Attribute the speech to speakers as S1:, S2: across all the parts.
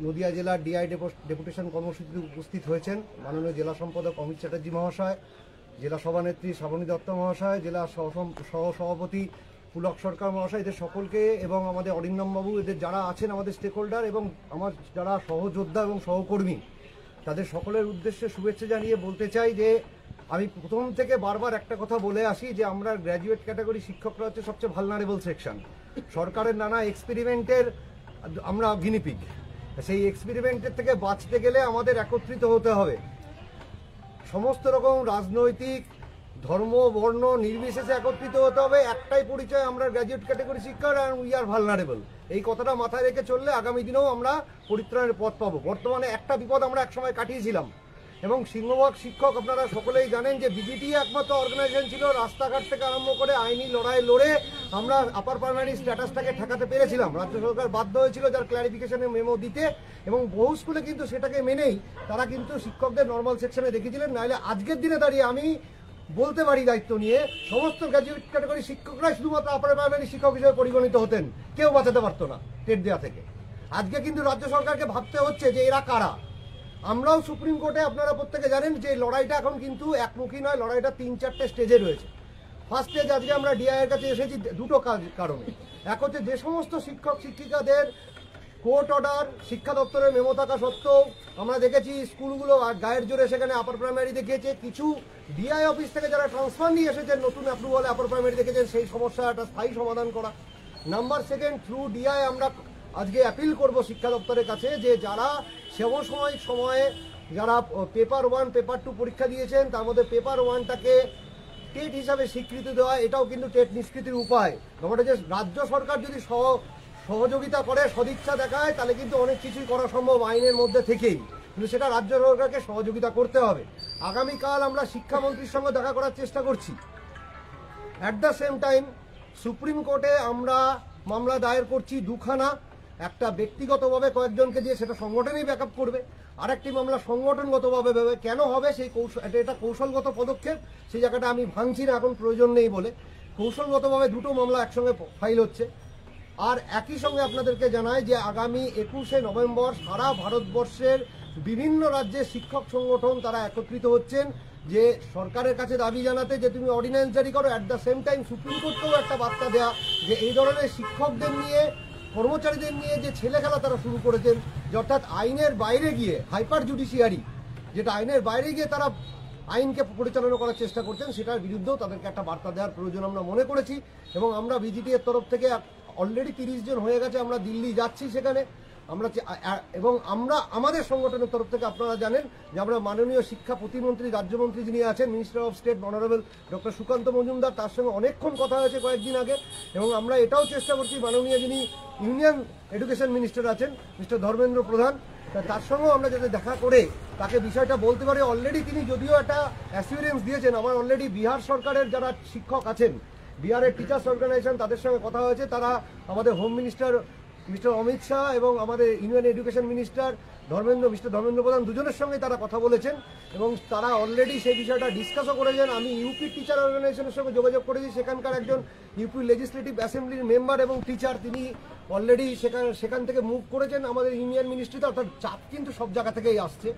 S1: নদিয়া জেলার DI deputation কর্মসূচিতে উপস্থিত হয়েছেন মাননীয় জেলা সম্পাদক অমিত চ্যাটার্জি মহাশয়, জেলা সভানেত্রী শ্রাবণী দত্ত মহাশয়, জেলা সভাপতি পুলক সরকার মহাশয়, এদের সকলকে এবং আমাদের অরিন্দমবাবু, এদের যারা আছেন আমাদের স্টেক হোল্ডার এবং আমার যারা সহযোদ্ধা এবং সহকর্মী, তাদের সকলের উদ্দেশ্যে শুভেচ্ছা জানিয়ে বলতে চাই যে আমি প্রথম থেকে বারবার একটা কথা বলে আসি যে আমরা গ্র্যাজুয়েট ক্যাটাগরি শিক্ষকরা হচ্ছে সবচেয়ে ভালনারেবল সেকশন। সরকারের নানা এক্সপেরিমেন্টের আমরা গিনিপিগ। সেই এক্সপেরিমেন্টের থেকে বাঁচতে গেলে আমাদের একত্রিত হতে হবে। সমস্ত রকম রাজনৈতিক ধর্ম বর্ণ নির্বিশেষে একত্রিত হতে হবে। একটাই পরিচয়, আমরা গ্র্যাজুয়েট ক্যাটাগরি শিক্ষক অ্যান্ড উই আর ভালনারেবল। এই কথাটা মাথায় রেখে চললে আগামী দিনেও আমরা পরিত্রাণের পথ পাবো। বর্তমানে একটা বিপদ আমরা একসময় কাটিয়েছিলাম এবং সিংহভাগ শিক্ষক আপনারা সকলেই জানেন যে বিজিটি একমাত্র অর্গানাইজেশন ছিল রাস্তাঘাট থেকে আরম্ভ করে আইনি লড়াই লড়ে আমরা আপার প্রাইমারি স্ট্যাটাসটাকে ঠেকাতে পেরেছিলাম। রাজ্য সরকার বাধ্য হয়েছিল যার ক্ল্যারিফিকেশনের মেমো দিতে এবং বহু স্কুলে কিন্তু সেটাকে মেনেই তারা কিন্তু শিক্ষকদের নর্মাল সেকশনে দেখেছিলেন। নাহলে আজকের দিনে দাঁড়িয়ে আমি বলতে পারি দায়িত্ব নিয়ে সমস্ত গ্র্যাজুয়েট ক্যাটাগরি শিক্ষকরাই শুধুমাত্র আপার প্রাইমারি শিক্ষক হিসেবে পরিগণিত হতেন, কেউ বাঁচাতে পারতো না টেট দেওয়া থেকে। আজকে কিন্তু রাজ্য সরকারকে ভাবতে হচ্ছে যে এরা কারা। আমরাও সুপ্রিম কোর্টে আপনারা প্রত্যেকে জানেন যে লড়াইটা এখন কিন্তু একমুখী নয়, লড়াইটা 3-4টে স্টেজে রয়েছে। ফার্স্ট স্টেজ আজকে আমরা ডিআইয়ের কাছে এসেছি দুটো কারণে। এক হচ্ছে যে সমস্ত শিক্ষক শিক্ষিকাদের কোর্ট অর্ডার শিক্ষা দপ্তরের মেমো থাকা সত্ত্বেও আমরা দেখেছি স্কুলগুলো গায়ের জোরে সেখানে আপার প্রাইমারি দেখিয়েছে, কিছু ডিআই অফিস থেকে যারা ট্রান্সফার নিয়ে এসেছেন নতুন অ্যাপ্রুভালে আপার প্রাইমারি দেখেছেন, সেই সমস্যা একটা স্থায়ী সমাধান করা। নাম্বার সেকেন্ড, থ্রু ডিআই আমরা আজকে অ্যাপিল করব শিক্ষা দপ্তরের কাছে যে যারা সমসাময়িক সময়ে যারা পেপার 1 পেপার 2 পরীক্ষা দিয়েছেন তার মধ্যে পেপার 1টাকে টেট হিসাবে স্বীকৃতি দেওয়া, এটাও কিন্তু টেট নিষ্কৃতির উপায়। ব্যাপারটা যে রাজ্য সরকার যদি সহযোগিতা করে সদিচ্ছা দেখায় তাহলে কিন্তু অনেক কিছুই করা সম্ভব আইনের মধ্যে থেকেই, কিন্তু সেটা রাজ্য সরকারকে সহযোগিতা করতে হবে। আগামীকাল আমরা শিক্ষামন্ত্রীর সঙ্গে দেখা করার চেষ্টা করছি। At the same time supreme কোর্টে আমরা মামলা দায়ের করছি দুখানা, একটা ব্যক্তিগতভাবে কয়েকজনকে দিয়ে সেটা সংগঠনই ব্যাকআপ করবে, আরেকটি মামলা সংগঠনগতভাবে কেন হবে সেই এটা কৌশলগত পদক্ষেপ, সেই জায়গাটা আমি ভাঙছি না এখন, প্রয়োজন নেই বলে। কৌশলগতভাবে দুটো মামলা একসঙ্গে ফাইল হচ্ছে। আর একই সঙ্গে আপনাদেরকে জানাই যে আগামী 21শে নভেম্বর সারা ভারতবর্ষের বিভিন্ন রাজ্যের শিক্ষক সংগঠন তারা একত্রিত হচ্ছেন যে সরকারের কাছে দাবি জানাতে যে তুমি অর্ডিন্যান্স জারি করো। At the same time supreme কোর্টকেও একটা বার্তা দেয়া যে এই ধরনের শিক্ষকদের নিয়ে কর্মচারীদের নিয়ে যে ছেলে খেলা তারা শুরু করেছেন, যে অর্থাৎ আইনের বাইরে গিয়ে হাইপার জুডিশিয়ারি, যেটা আইনের বাইরে গিয়ে তারা আইনকে পরিচালনা করার চেষ্টা করছেন, সেটার বিরুদ্ধেও তাদেরকে একটা বার্তা দেওয়ার প্রয়োজন আমরা মনে করেছি। এবং আমরা বিজিটি এর তরফ থেকে অলরেডি 30 জন হয়ে গেছে, আমরা দিল্লি যাচ্ছি সেখানে আমরা, এবং আমরা আমাদের সংগঠনের তরফ থেকে আপনারা জানেন যে আমরা মাননীয় শিক্ষা প্রতিমন্ত্রী রাজ্যমন্ত্রী যিনি আছেন minister of state honourable doctor Sukanta Majumdar, তার সঙ্গে অনেকক্ষণ কথা হয়েছে কয়েকদিন আগে। এবং আমরা এটাও চেষ্টা করছি মাননীয় যিনি ইউনিয়ন এডুকেশন মিনিস্টার আছেন মিস্টার ধর্মেন্দ্র প্রধান, তার সঙ্গেও আমরা যাতে দেখা করে তাকে বিষয়টা বলতে পারি। অলরেডি তিনি যদিও একটা অ্যাসিউরেন্স দিয়েছেন, আমার অলরেডি বিহার সরকারের যারা শিক্ষক আছেন, বিহারের টিচার্স অর্গানাইজেশন, তাদের সঙ্গে কথা হয়েছে। তারা আমাদের home minister mister Amit Shah এবং আমাদের union education minister mister Dharmendra প্রধান দুজনের সঙ্গে তারা কথা বলেছেন এবং তারা অলরেডি সেই বিষয়টা ডিসকাসও করেছেন। আমি ইউপি টিচার অর্গানাইজেশনের সঙ্গে যোগাযোগ করেছি, সেখানকার একজন ইউপি লেজিসলেটিভ অ্যাসেম্বলির মেম্বার এবং টিচার, তিনি অলরেডি সেখান থেকে মুভ করেছেন আমাদের ইউনিয়ন মিনিস্ট্রিতে। অর্থাৎ চাপ কিন্তু সব জায়গা থেকেই আসছে।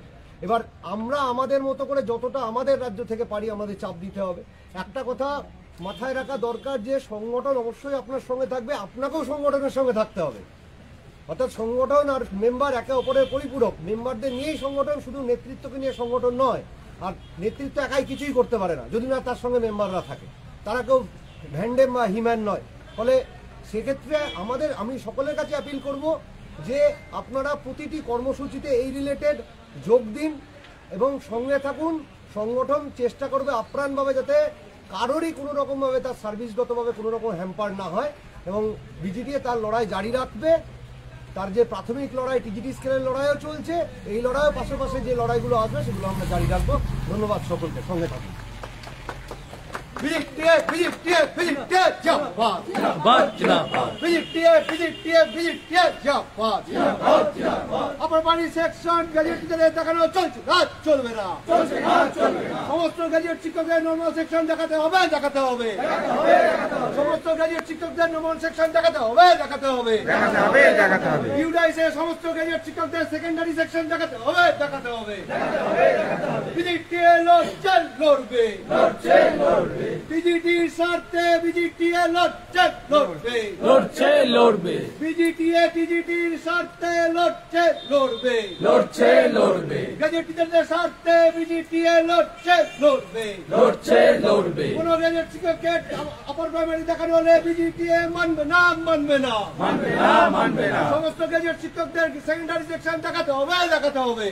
S1: এবার আমরা আমাদের মতো করে যতটা আমাদের রাজ্য থেকে পারি আমাদের চাপ দিতে হবে। একটা কথা মাথায় রাখা দরকার যে সংগঠন অবশ্যই আপনার সঙ্গে থাকবে, আপনাকেও সংগঠনের সঙ্গে থাকতে হবে। অর্থাৎ সংগঠন আর মেম্বার একে অপরের পরিপূরক। মেম্বারদের নিয়েই সংগঠন, শুধু নেতৃত্বকে নিয়ে সংগঠন নয়। আর নেতৃত্ব একাই কিছুই করতে পারে না যদি না তার সঙ্গে মেম্বাররা থাকে, তারা কেউ ভ্যান্ডেম বা হিম্যান নয়। ফলে সেক্ষেত্রে আমি সকলের কাছে অ্যাপিল করব যে আপনারা প্রতিটি কর্মসূচিতে এই রিলেটেড যোগ দিন এবং সঙ্গে থাকুন। সংগঠন চেষ্টা করবে আপ্রাণভাবে যাতে কারোরই কোনো রকমভাবে তার সার্ভিসগতভাবে কোনো রকম হ্যাম্পার না হয়, এবং বিজিটি তার লড়াই জারি রাখবে। তার যে প্রাথমিক লড়াই টিজিটি স্কেলের লড়াইও চলছে, এই লড়াইয়ের পাশাপাশি যে লড়াইগুলো আসবে সেগুলো আমরা জারি রাখবো। ধন্যবাদ সকলকে, সঙ্গে থাকুন। আপার প্রাইমারি সেকশন গ্র্যাজুয়েট টিচারদের দেখানো চলছে না, চলবে না। সমস্ত গ্র্যাজুয়েট শিক্ষকদের নর্মাল সেকশন দেখাতে হবে। সমস্ত গ্র্যাজুয়েট শিক্ষকদের নর্মাল সেকশন দেখাতে হবে। ইউডাইসের সমস্ত গ্র্যাজুয়েট শিক্ষকদের সেকেন্ডারি সেকশন দেখাতে হবে। বিজিটিএ লড়বে। বিজিটির স্বার্থে বিজিটিএ লড়বে। বিজিটিএ টিজিটির স্বার্থে লড়বে। গ্র্যাজুয়েট টিচারদের স্বার্থে বিজিটিএ লড়বে। কোন গ্র্যাজুয়েট শিক্ষককে আপার প্রাইমারি দেখানো হলে বিজিটিএ মানবে না। সমস্ত গ্র্যাজুয়েট শিক্ষকদের সেকেন্ডারি সেকশন দেখাতে হবে।